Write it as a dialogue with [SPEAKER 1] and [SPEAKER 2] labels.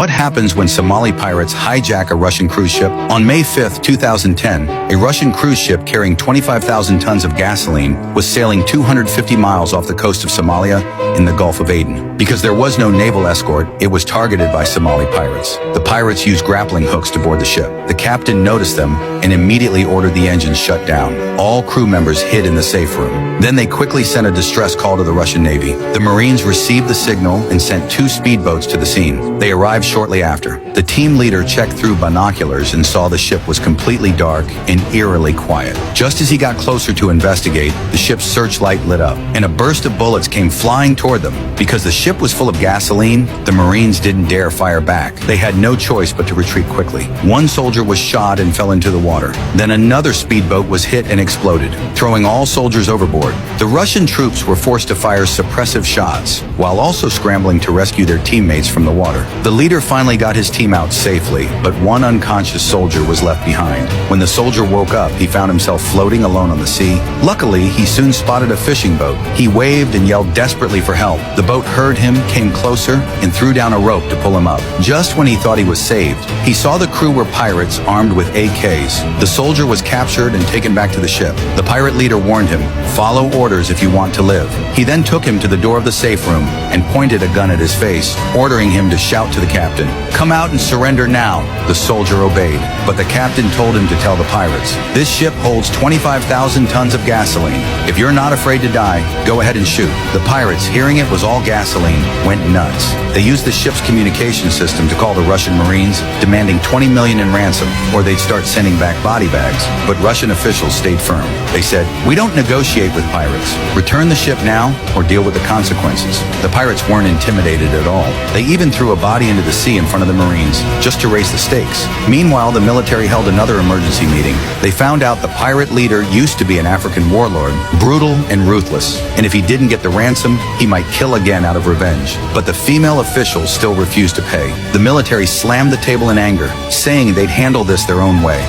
[SPEAKER 1] What happens when Somali pirates hijack a Russian cruise ship? On May 5, 2010, a Russian cruise ship carrying 25,000 tons of gasoline was sailing 250 miles off the coast of Somalia in the Gulf of Aden. Because there was no naval escort, it was targeted by Somali pirates. The pirates used grappling hooks to board the ship. The captain noticed them and immediately ordered the engines shut down. All crew members hid in the safe room. Then they quickly sent a distress call to the Russian Navy. The Marines received the signal and sent 2 speedboats to the scene. They arrived shortly after. The team leader checked through binoculars and saw the ship was completely dark and eerily quiet. Just as he got closer to investigate, the ship's searchlight lit up, and a burst of bullets came flying toward them. Because the ship was full of gasoline, the Marines didn't dare fire back. They had no choice but to retreat quickly. One soldier was shot and fell into the water. Then another speedboat was hit and exploded, throwing all soldiers overboard. The Russian troops were forced to fire suppressive shots, while also scrambling to rescue their teammates from the water. The leader finally got his team out safely, but one unconscious soldier was left behind. When the soldier woke up, he found himself floating alone on the sea. Luckily, he soon spotted a fishing boat. He waved and yelled desperately for help. The boat heard him, came closer, and threw down a rope to pull him up. Just when he thought he was saved, he saw the crew were pirates armed with AKs. The soldier was captured and taken back to the ship. The pirate leader warned him, "Follow orders if you want to live." He then took him to the door of the safe room and pointed a gun at his face, ordering him to shout to the captain, "Come out and surrender now." The soldier obeyed, but the captain told him to tell the pirates, "This ship holds 25,000 tons of gasoline. If you're not afraid to die, go ahead and shoot." The pirates, hearing it was all gasoline, went nuts. They used the ship's communication system to call the Russian Marines, demanding 20 million in ransom, or they'd start sending back body bags. But Russian officials stayed firm. They said, "We don't negotiate with pirates. Return the ship now or deal with the consequences." The pirates weren't intimidated at all. They even threw a body into the sea in front of the Marines, just to raise the stakes. Meanwhile, the military held another emergency meeting. They found out the pirate leader used to be an African warlord, brutal and ruthless. And if he didn't get the ransom, he might kill again out of revenge. But the female officials still refused to pay. The military slammed the table in anger, saying they'd handle this their own way.